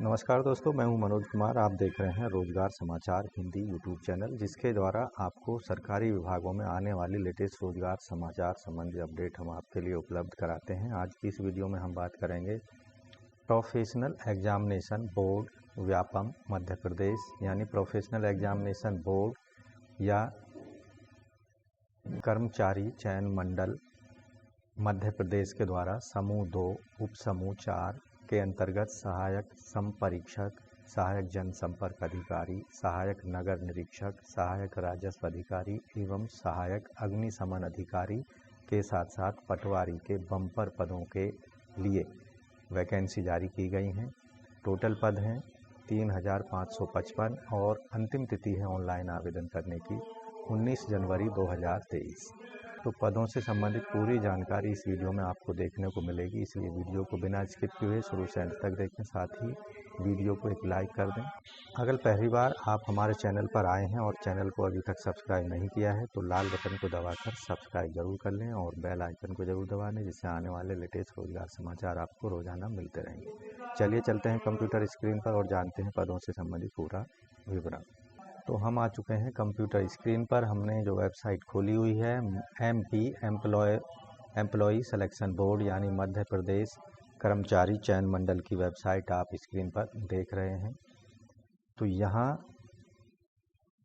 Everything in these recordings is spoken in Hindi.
नमस्कार दोस्तों, मैं हूं मनोज कुमार। आप देख रहे हैं रोजगार समाचार हिंदी यूट्यूब चैनल, जिसके द्वारा आपको सरकारी विभागों में आने वाली लेटेस्ट रोजगार समाचार संबंधी अपडेट हम आपके लिए उपलब्ध कराते हैं। आज की इस वीडियो में हम बात करेंगे professional examination board Vyapam Madhya Pradesh यानी प्रोफेशनल एग्जामिनेशन बोर्ड या कर्मचारी चयन मंडल मध्य प्रदेश के द्वारा समूह 2 उप समूह 4 के अंतर्गत सहायक संपरीक्षक, सहायक जनसंपर्क अधिकारी, सहायक नगर निरीक्षक, सहायक राजस्व अधिकारी एवं सहायक अग्निशमन अधिकारी के साथ साथ पटवारी के बम्पर पदों के लिए वैकेंसी जारी की गई हैं। टोटल पद हैं 3555 और अंतिम तिथि है ऑनलाइन आवेदन करने की 19 जनवरी 2023। तो पदों से संबंधित पूरी जानकारी इस वीडियो में आपको देखने को मिलेगी, इसलिए वीडियो को बिना स्किप किए शुरू से अंत तक देखें। साथ ही वीडियो को एक लाइक कर दें। अगर पहली बार आप हमारे चैनल पर आए हैं और चैनल को अभी तक सब्सक्राइब नहीं किया है तो लाल बटन को दबाकर सब्सक्राइब जरूर कर लें और बेल आइकन को जरूर दबा लें, जिससे आने वाले लेटेस्ट रोजगार समाचार आपको रोजाना मिलते रहेंगे। चलिए चलते हैं कंप्यूटर स्क्रीन पर और जानते हैं पदों से संबंधित पूरा विवरण। तो हम आ चुके हैं कंप्यूटर स्क्रीन पर। हमने जो वेबसाइट खोली हुई है MP एम्प्लॉय सिलेक्शन बोर्ड यानी मध्य प्रदेश कर्मचारी चयन मंडल की वेबसाइट आप स्क्रीन पर देख रहे हैं। तो यहाँ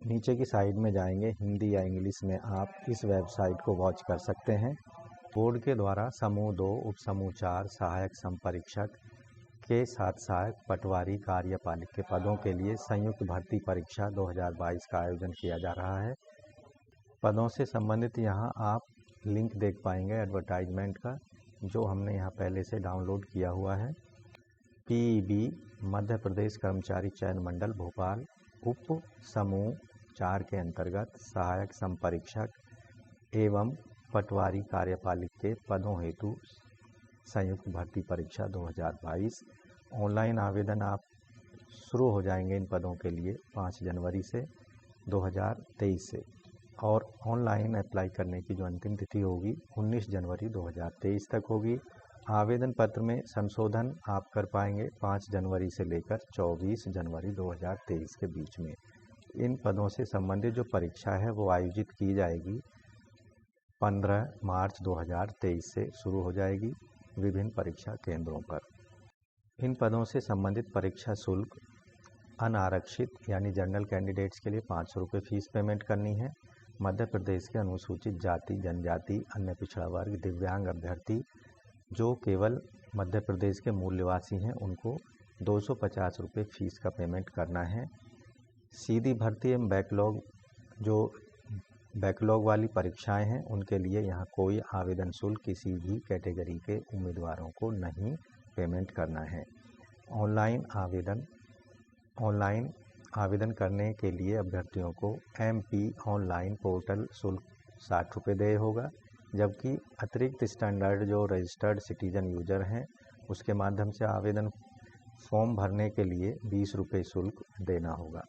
नीचे की साइड में जाएंगे, हिंदी या इंग्लिश में आप इस वेबसाइट को वॉच कर सकते हैं। बोर्ड के द्वारा समूह 2 उप समूह 4 सहायक संपरीक्षक के साथ सहायक पटवारी कार्यपालिक के पदों के लिए संयुक्त भर्ती परीक्षा 2022 का आयोजन किया जा रहा है। पदों से संबंधित यहाँ आप लिंक देख पाएंगे एडवर्टाइजमेंट का, जो हमने यहाँ पहले से डाउनलोड किया हुआ है। PEB मध्य प्रदेश कर्मचारी चयन मंडल भोपाल उप समूह 4 के अंतर्गत सहायक संपरीक्षक एवं पटवारी कार्यपालिक के पदों हेतु संयुक्त भर्ती परीक्षा 2022। ऑनलाइन आवेदन आप शुरू हो जाएंगे इन पदों के लिए 5 जनवरी से 2023 से, और ऑनलाइन अप्लाई करने की जो अंतिम तिथि होगी 19 जनवरी 2023 तक होगी। आवेदन पत्र में संशोधन आप कर पाएंगे 5 जनवरी से लेकर 24 जनवरी 2023 के बीच में। इन पदों से संबंधित जो परीक्षा है वो आयोजित की जाएगी 15 मार्च 2023 से शुरू हो जाएगी विभिन्न परीक्षा केंद्रों पर। इन पदों से संबंधित परीक्षा शुल्क अनारक्षित यानी जनरल कैंडिडेट्स के लिए 500 रुपये फीस पेमेंट करनी है। मध्य प्रदेश के अनुसूचित जाति, जनजाति, अन्य पिछड़ा वर्ग, दिव्यांग अभ्यर्थी जो केवल मध्य प्रदेश के मूल निवासी हैं उनको 250 रुपये फीस का पेमेंट करना है। सीधी भर्ती एवं बैकलॉग वाली परीक्षाएं हैं उनके लिए यहाँ कोई आवेदन शुल्क किसी भी कैटेगरी के उम्मीदवारों को नहीं पेमेंट करना है। ऑनलाइन आवेदन करने के लिए अभ्यर्थियों को MP ऑनलाइन पोर्टल शुल्क 60 रुपये देय होगा, जबकि अतिरिक्त स्टैंडर्ड जो रजिस्टर्ड सिटीजन यूजर हैं उसके माध्यम से आवेदन फॉर्म भरने के लिए 20 रुपये शुल्क देना होगा।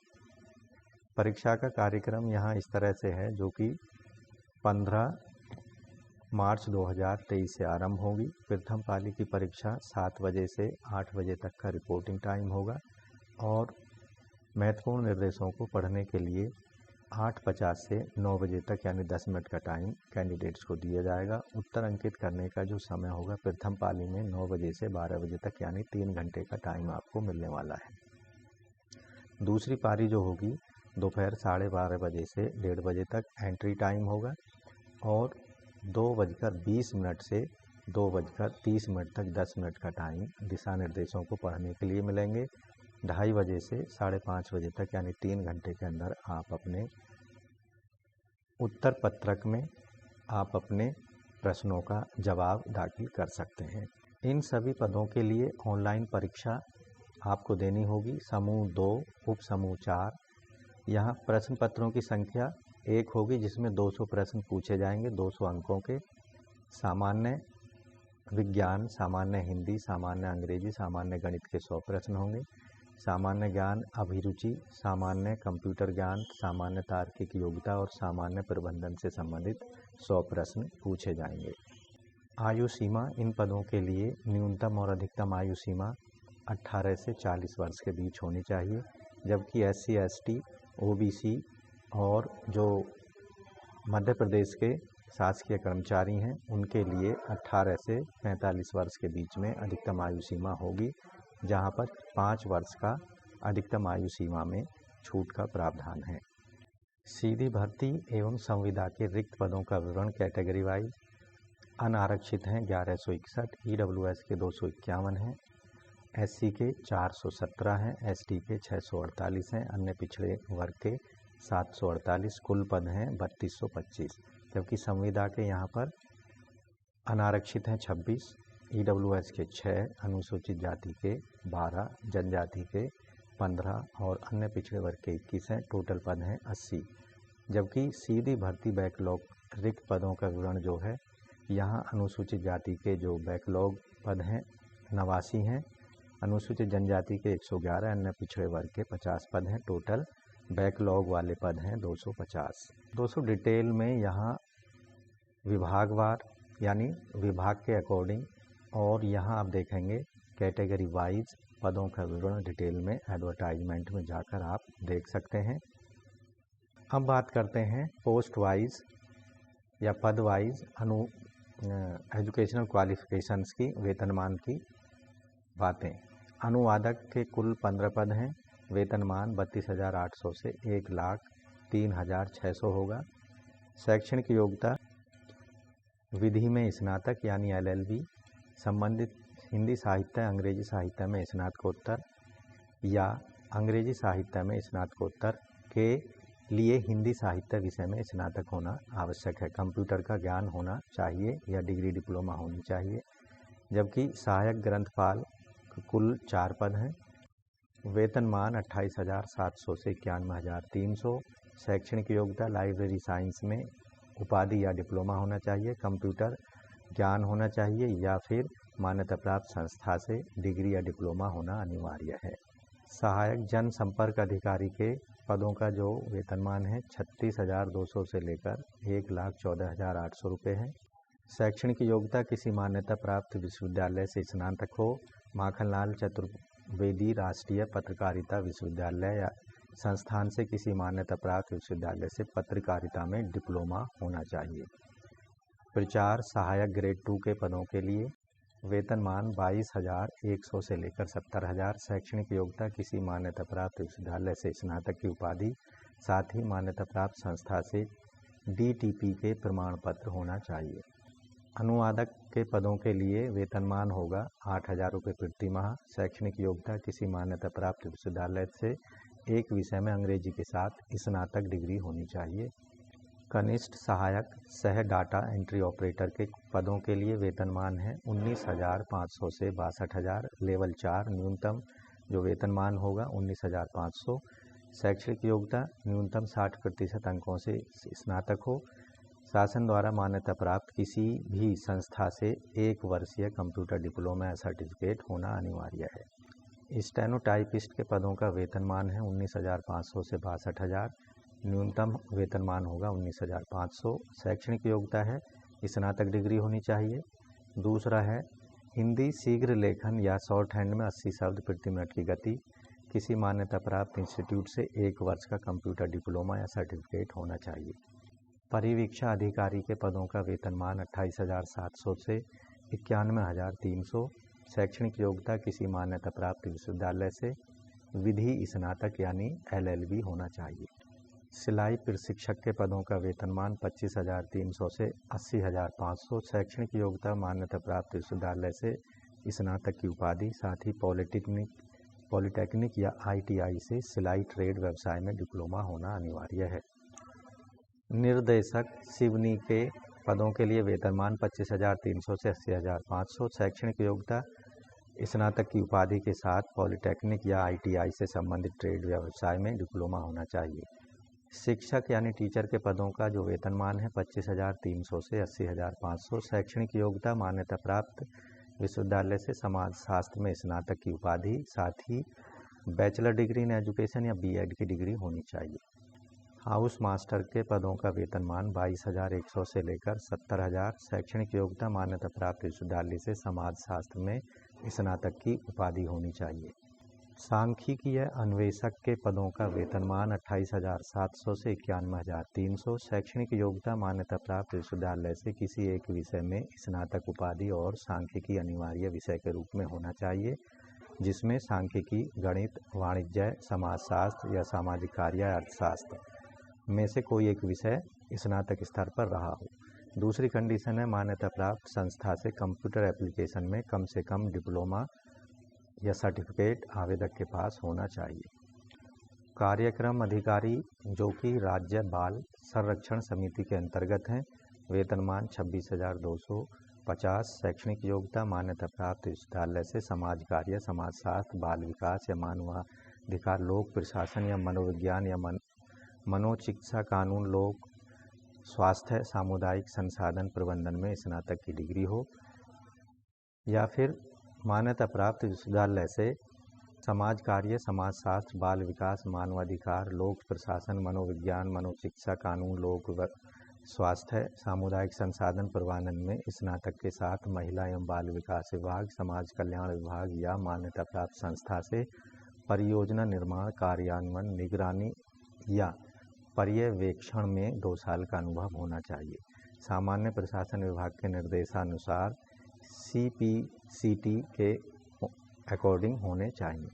परीक्षा का कार्यक्रम यहाँ इस तरह से है, जो कि 15 मार्च 2023 से आरंभ होगी। प्रथम पाली की परीक्षा 7 बजे से 8 बजे तक का रिपोर्टिंग टाइम होगा और महत्वपूर्ण निर्देशों को पढ़ने के लिए 8:50 से 9 बजे तक यानी 10 मिनट का टाइम कैंडिडेट्स को दिया जाएगा। उत्तर अंकित करने का जो समय होगा प्रथम पाली में 9 बजे से 12 बजे तक यानी 3 घंटे का टाइम आपको मिलने वाला है। दूसरी पारी जो होगी दोपहर 12:30 बजे से 1:30 बजे तक एंट्री टाइम होगा और 2:20 से 2:30 तक 10 मिनट का टाइम दिशा निर्देशों को पढ़ने के लिए मिलेंगे। 2:30 बजे से 5:30 बजे तक यानी 3 घंटे के अंदर आप अपने उत्तर पत्रक में आप अपने प्रश्नों का जवाब दाखिल कर सकते हैं। इन सभी पदों के लिए ऑनलाइन परीक्षा आपको देनी होगी। समूह 2 उप समूह 4, यहाँ प्रश्न पत्रों की संख्या 1 होगी, जिसमें 200 प्रश्न पूछे जाएंगे 200 अंकों के। सामान्य विज्ञान, सामान्य हिंदी, सामान्य अंग्रेजी, सामान्य गणित के 100 प्रश्न होंगे। सामान्य ज्ञान अभिरुचि, सामान्य कंप्यूटर ज्ञान, सामान्य तार्किक योग्यता और सामान्य प्रबंधन से संबंधित 100 प्रश्न पूछे जाएंगे। आयु सीमा इन पदों के लिए न्यूनतम और अधिकतम आयु सीमा 18 से 40 वर्ष के बीच होनी चाहिए, जबकि SC ST OBC और जो मध्य प्रदेश के शासकीय कर्मचारी हैं उनके लिए 18 से 45 वर्ष के बीच में अधिकतम आयु सीमा होगी, जहां पर 5 वर्ष का अधिकतम आयु सीमा में छूट का प्रावधान है। सीधी भर्ती एवं संविदा के रिक्त पदों का विवरण कैटेगरी वाइज अनारक्षित हैं 1161, EWS के 251 हैं, SC के 417 हैं, ST के 648 हैं, अन्य पिछड़े वर्ग के 748, कुल पद हैं 3225, जबकि संविदा के यहाँ पर अनारक्षित हैं 26, EWS के 6, अनुसूचित जाति के 12, जनजाति के 15 और अन्य पिछड़े वर्ग के 21 हैं। टोटल पद हैं 80, जबकि सीधी भर्ती बैकलॉग रिक्त पदों का विवरण जो है यहाँ अनुसूचित जाति के जो बैकलॉग पद हैं 89 हैं, अनुसूचित जनजाति के 111, अन्य पिछड़े वर्ग के 50 पद हैं। टोटल बैकलॉग वाले पद हैं 250। दोस्तों डिटेल में यहाँ विभागवार यानी विभाग के अकॉर्डिंग और यहाँ आप देखेंगे कैटेगरी वाइज पदों का विवरण डिटेल में एडवर्टाइजमेंट में जाकर आप देख सकते हैं। अब बात करते हैं पोस्ट वाइज या पद वाइज एजुकेशनल क्वालिफिकेशंस की वेतनमान की बातें। अनुवादक के कुल 15 पद हैं, वेतनमान 32,800 से 1,03,600 होगा। शैक्षणिक योग्यता विधि में स्नातक यानी LLB, संबंधित हिंदी साहित्य अंग्रेजी साहित्य में स्नातकोत्तर या अंग्रेजी साहित्य में स्नातकोत्तर के लिए हिंदी साहित्य विषय में स्नातक होना आवश्यक है। कंप्यूटर का ज्ञान होना चाहिए या डिग्री डिप्लोमा होनी चाहिए, जबकि सहायक ग्रंथपाल कुल 4 पद हैं, वेतनमान 28,700 से 91,300। शैक्षणिक योग्यता लाइब्रेरी साइंस में उपाधि या डिप्लोमा होना चाहिए, कंप्यूटर ज्ञान होना चाहिए या फिर मान्यता प्राप्त संस्था से डिग्री या डिप्लोमा होना अनिवार्य है। सहायक जनसंपर्क अधिकारी के पदों का जो वेतनमान है 36,200 से लेकर 1,14,800 रुपये है। शैक्षणिक योग्यता किसी मान्यता प्राप्त विश्वविद्यालय से स्नातक हो, माखनलाल चतुर्वेदी राष्ट्रीय पत्रकारिता विश्वविद्यालय या संस्थान से किसी मान्यता प्राप्त विश्वविद्यालय से पत्रकारिता में डिप्लोमा होना चाहिए। प्रचार सहायक ग्रेड 2 के पदों के लिए वेतनमान 22,100 से लेकर 70,000। शैक्षणिक योग्यता किसी मान्यता प्राप्त विश्वविद्यालय से स्नातक की उपाधि, साथ ही मान्यता प्राप्त संस्था से DTP के प्रमाण पत्र होना चाहिए। अनुवादक के पदों के लिए वेतनमान होगा 8,000 रुपये प्रति माह। शैक्षणिक योग्यता किसी मान्यता प्राप्त विश्वविद्यालय से एक विषय में अंग्रेजी के साथ स्नातक डिग्री होनी चाहिए। कनिष्ठ सहायक सह डाटा एंट्री ऑपरेटर के पदों के लिए वेतनमान है 19,500 से 62,000। लेवल 4 न्यूनतम जो वेतनमान होगा 19,500। शैक्षणिक योग्यता न्यूनतम 60% अंकों से स्नातक हो। शासन द्वारा मान्यता प्राप्त किसी भी संस्था से 1 वर्षीय कंप्यूटर डिप्लोमा या सर्टिफिकेट होना अनिवार्य है। स्टेनोटाइपिस्ट के पदों का वेतनमान है 19,500 से 62,000। न्यूनतम वेतनमान होगा 19,500। शैक्षणिक योग्यता है स्नातक डिग्री होनी चाहिए। दूसरा है हिंदी शीघ्र लेखन या शॉर्ट हैंड में 80 शब्द प्रति मिनट की गति। किसी मान्यता प्राप्त इंस्टीट्यूट से 1 वर्ष का कंप्यूटर डिप्लोमा या सर्टिफिकेट होना चाहिए। परिवीक्षा अधिकारी के पदों का वेतनमान 28,700 से 91,300। शैक्षणिक योग्यता किसी मान्यता प्राप्त विश्वविद्यालय से विधि स्नातक यानी LLB होना चाहिए। सिलाई प्रशिक्षक के पदों का वेतनमान 25,300 से 80,500। शैक्षणिक योग्यता मान्यता प्राप्त विश्वविद्यालय से स्नातक की उपाधि, साथ ही पॉलिटेक्निक या ITI से सिलाई ट्रेड व्यवसाय में डिप्लोमा होना अनिवार्य है। निर्देशक सिवनी के पदों के लिए वेतनमान 25,300 से 80,500। शैक्षणिक योग्यता स्नातक की उपाधि के साथ पॉलिटेक्निक या ITI से संबंधित ट्रेड व्यवसाय में डिप्लोमा होना चाहिए। शिक्षक यानी टीचर के पदों का जो वेतनमान है 25,300 से 80,500। शैक्षणिक योग्यता मान्यता प्राप्त विश्वविद्यालय से समाजशास्त्र में स्नातक की उपाधि, साथ ही बैचलर डिग्री इन एजुकेशन या BEd की डिग्री होनी चाहिए। हाउस मास्टर के पदों का वेतनमान 22,100 से लेकर 70,000। शैक्षणिक योग्यता मान्यता प्राप्त विश्वविद्यालय से समाजशास्त्र में स्नातक की उपाधि होनी चाहिए। सांख्यिकीय अन्वेषक के पदों का वेतनमान 28,700 से 91,300। शैक्षणिक योग्यता मान्यता प्राप्त विश्वविद्यालय से किसी एक विषय में स्नातक उपाधि और सांख्यिकी अनिवार्य विषय के रूप में होना चाहिए, जिसमें सांख्यिकी, गणित, वाणिज्य, समाजशास्त्र या सामाजिक कार्य या अर्थशास्त्र में से कोई एक विषय स्नातक स्तर पर रहा हो। दूसरी कंडीशन है मान्यता प्राप्त संस्था से कंप्यूटर एप्लीकेशन में कम से कम डिप्लोमा या सर्टिफिकेट आवेदक के पास होना चाहिए। कार्यक्रम अधिकारी जो कि राज्य बाल संरक्षण समिति के अंतर्गत हैं, वेतनमान 26,250। शैक्षणिक योग्यता मान्यता प्राप्त विश्वविद्यालय से समाज कार्य, समाजशास्त्र, बाल विकास या मानवाधिकार, लोक प्रशासन या मनोविज्ञान या मनोचिकित्सा, कानून, लोक स्वास्थ्य, सामुदायिक संसाधन प्रबंधन में स्नातक की डिग्री हो, या फिर मान्यता प्राप्त विश्वविद्यालय से समाज कार्य, समाजशास्त्र, बाल विकास, मानवाधिकार, लोक प्रशासन, मनोविज्ञान, मनोचिकित्सा, कानून, लोक स्वास्थ्य, सामुदायिक संसाधन प्रबंधन में स्नातक के साथ महिला एवं बाल विकास विभाग, समाज कल्याण विभाग या मान्यता प्राप्त संस्था से परियोजना निर्माण, कार्यान्वयन, निगरानी या पर्यवेक्षण में 2 साल का अनुभव होना चाहिए। सामान्य प्रशासन विभाग के निर्देशानुसार CPCT के अकॉर्डिंग होने चाहिए।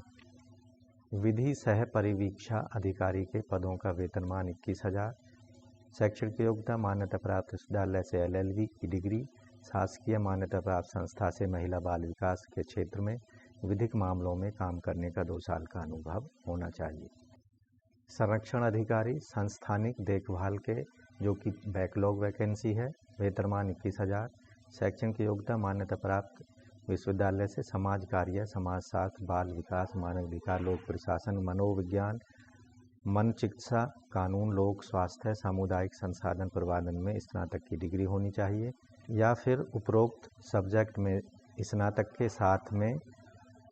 विधि सह परिवीक्षा अधिकारी के पदों का वेतनमान 21,000। शैक्षणिक योग्यता मान्यता प्राप्त विश्वविद्यालय से LLB की डिग्री, शासकीय मान्यता प्राप्त संस्था से महिला बाल विकास के क्षेत्र में विधिक मामलों में काम करने का 2 साल का अनुभव होना चाहिए। संरक्षण अधिकारी संस्थानिक देखभाल के जो कि बैकलॉग वैकेंसी है, वेतनमान 21,000। शैक्षणिक योग्यता मान्यता प्राप्त विश्वविद्यालय से समाज कार्य, समाजशास्त्र, बाल विकास, मानवाधिकार, लोक प्रशासन, मनोविज्ञान, मन चिकित्सा, कानून, लोक स्वास्थ्य, सामुदायिक संसाधन प्रबंधन में स्नातक की डिग्री होनी चाहिए, या फिर उपरोक्त सब्जेक्ट में स्नातक के साथ में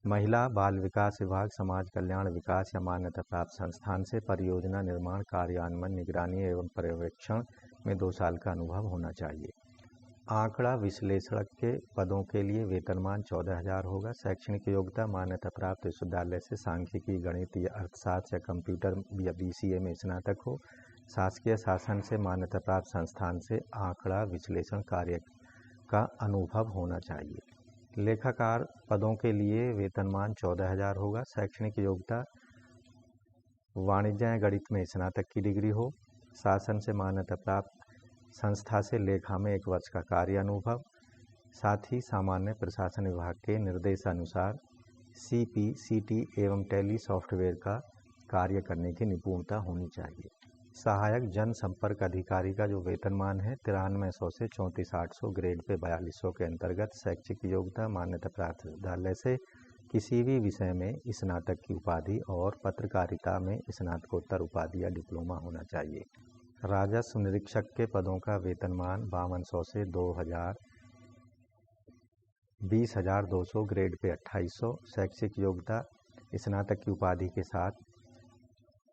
महिला बाल विकास विभाग, समाज कल्याण विकास या मान्यता प्राप्त संस्थान से परियोजना निर्माण, कार्यान्वयन, निगरानी एवं पर्यवेक्षण में 2 साल का अनुभव होना चाहिए। आंकड़ा विश्लेषक के पदों के लिए वेतनमान 14,000 होगा। शैक्षणिक योग्यता मान्यता प्राप्त विश्वविद्यालय से सांख्यिकी, गणित या अर्थशास्त्र या कंप्यूटर या BCA में स्नातक हो। शासकीय शासन से मान्यता प्राप्त संस्थान से आंकड़ा विश्लेषण कार्य का अनुभव होना चाहिए। लेखाकार पदों के लिए वेतनमान 14,000 होगा। शैक्षणिक योग्यता वाणिज्य या गणित में स्नातक की डिग्री हो। शासन से मान्यता प्राप्त संस्था से लेखा में 1 वर्ष का कार्य अनुभव, साथ ही सामान्य प्रशासन विभाग के निर्देशानुसार CPCT एवं टैली सॉफ्टवेयर का कार्य करने की निपुणता होनी चाहिए। सहायक जनसंपर्क अधिकारी का जो वेतनमान है 9300 से 34,800, ग्रेड पे 4200 के अंतर्गत। शैक्षिक योग्यता मान्यता प्राप्त विद्यालय से किसी भी विषय में स्नातक की उपाधि और पत्रकारिता में स्नातकोत्तर उपाधि या डिप्लोमा होना चाहिए। राजस्व निरीक्षक के पदों का वेतनमान 5200 से 2,000, 20,200, ग्रेड पे 2800। शैक्षिक योग्यता स्नातक की उपाधि के साथ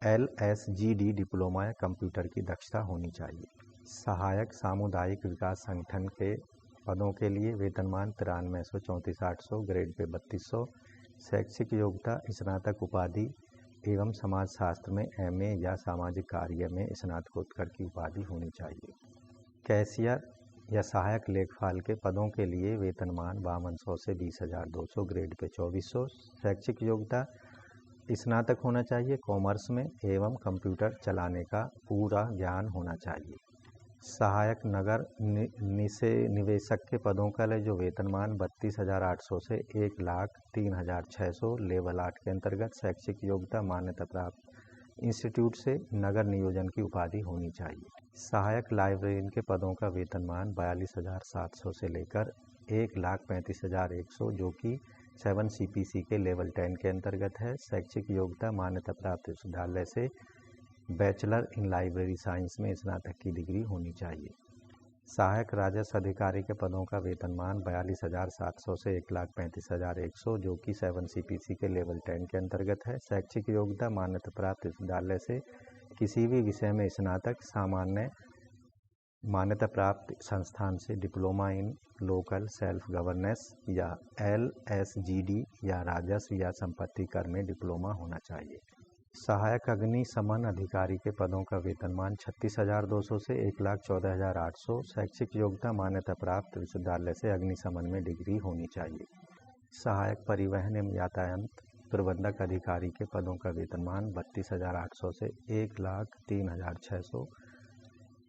LSGD डिप्लोमा या कंप्यूटर की दक्षता होनी चाहिए। सहायक सामुदायिक विकास संगठन के पदों के लिए वेतनमान 9300, 34,800, ग्रेड पे 3200। शैक्षिक योग्यता स्नातक उपाधि एवं समाजशास्त्र में MA या सामाजिक कार्य में स्नातकोत्तर की उपाधि होनी चाहिए। कैशियर या सहायक लेखपाल के पदों के लिए वेतनमान 5200 से 20,200, ग्रेड पे 2400। शैक्षिक योग्यता स्नातक होना चाहिए कॉमर्स में एवं कंप्यूटर चलाने का पूरा ज्ञान होना चाहिए। सहायक नगर निवेशक के पदों का जो वेतनमान 32,800 से 1,03,600, लेवल 8 के अंतर्गत। शैक्षिक योग्यता मान्यता प्राप्त इंस्टीट्यूट से नगर नियोजन की उपाधि होनी चाहिए। सहायक लाइब्रेरियन के पदों का वेतनमान 42,700 से लेकर 1,35,100, जो कि 7 CPC के लेवल 10 के अंतर्गत है। शैक्षिक योग्यता मान्यता प्राप्त विश्वविद्यालय से बैचलर इन लाइब्रेरी साइंस में स्नातक की डिग्री होनी चाहिए। सहायक राजस्व अधिकारी के पदों का वेतनमान 42,700 से 1,35,100, जो कि 7 CPC के लेवल 10 के अंतर्गत है। शैक्षिक योग्यता मान्यता प्राप्त विश्वविद्यालय से किसी भी विषय में स्नातक, सामान्य मान्यता प्राप्त संस्थान से diploma in local self governance या LSGD या राजस्व या संपत्ति कर में डिप्लोमा होना चाहिए। सहायक अग्निशमन अधिकारी के पदों का वेतनमान 36,200 से 1,14,800। शैक्षिक योग्यता मान्यता प्राप्त विश्वविद्यालय से अग्निशमन में डिग्री होनी चाहिए। सहायक परिवहन एवं यातायात प्रबंधक अधिकारी के पदों का वेतनमान 32,800 से 1,03,600।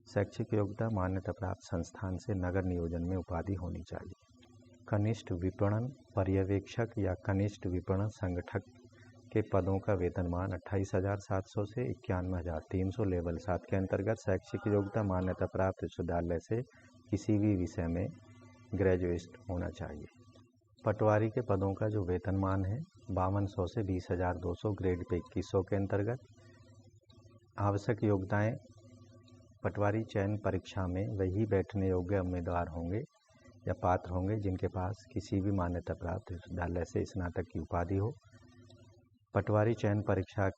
शैक्षिक योग्यता मान्यता प्राप्त संस्थान से नगर नियोजन में उपाधि होनी चाहिए। कनिष्ठ विपणन पर्यवेक्षक या कनिष्ठ विपणन संगठक के पदों का वेतनमान 28,700 से 91,300। लेवल 7 के अंतर्गत शैक्षिक योग्यता मान्यता प्राप्त विश्वविद्यालय से किसी भी विषय में ग्रेजुएट होना चाहिए। पटवारी के पदों का जो वेतनमान है 5200 से 20,200। ग्रेड पे 2100 के अंतर्गत। आवश्यक योग्यताएं पटवारी चयन परीक्षा में वही बैठने योग्य उम्मीदवार होंगे या पात्र होंगे जिनके पास किसी भी मान्यता प्राप्त विश्वविद्यालय से स्नातक की उपाधि हो। पटवारी चयन परीक्षा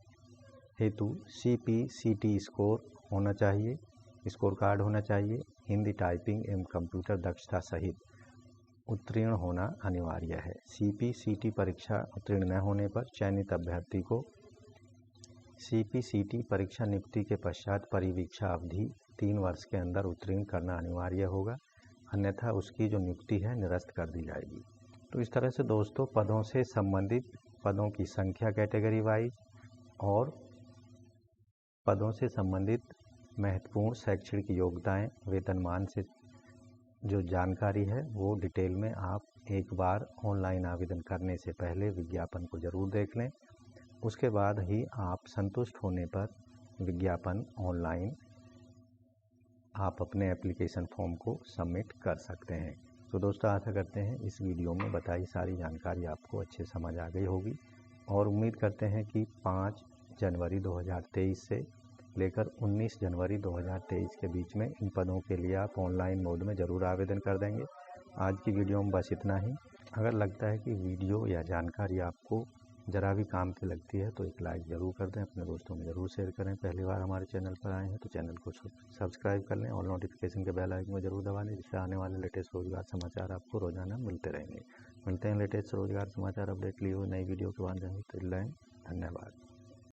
हेतु CPCT स्कोर होना चाहिए, स्कोर कार्ड होना चाहिए। हिंदी टाइपिंग एवं कंप्यूटर दक्षता सहित उत्तीर्ण होना अनिवार्य है। CPCT परीक्षा उत्तीर्ण न होने पर चयनित अभ्यर्थी को CPCT परीक्षा नियुक्ति के पश्चात परिवीक्षा अवधि 3 वर्ष के अंदर उत्तीर्ण करना अनिवार्य होगा, अन्यथा उसकी जो नियुक्ति है निरस्त कर दी जाएगी। तो इस तरह से दोस्तों पदों से संबंधित पदों की संख्या कैटेगरी वाइज और पदों से संबंधित महत्वपूर्ण शैक्षणिक योग्यताएं वेतनमान से जो जानकारी है वो डिटेल में आप एक बार ऑनलाइन आवेदन करने से पहले विज्ञापन को ज़रूर देख लें। उसके बाद ही आप संतुष्ट होने पर विज्ञापन ऑनलाइन आप अपने एप्लीकेशन फॉर्म को सबमिट कर सकते हैं। तो दोस्तों आशा करते हैं इस वीडियो में बताई सारी जानकारी आपको अच्छे समझ आ गई होगी और उम्मीद करते हैं कि 5 जनवरी 2023 से लेकर 19 जनवरी 2023 के बीच में इन पदों के लिए आप ऑनलाइन मोड में ज़रूर आवेदन कर देंगे। आज की वीडियो में बस इतना ही। अगर लगता है कि वीडियो या जानकारी आपको ज़रा भी काम की लगती है तो एक लाइक ज़रूर कर दें, अपने दोस्तों में ज़रूर शेयर करें। पहली बार हमारे चैनल पर आए हैं तो चैनल को सब्सक्राइब कर लें और नोटिफिकेशन के बेल आइकन में ज़रूर दबा लें, जिससे आने वाले लेटेस्ट रोजगार समाचार आपको रोजाना मिलते रहेंगे। मिलते हैं लेटेस्ट रोजगार समाचार अपडेट लिए हुए नई वीडियो के बाद। धन्यवाद।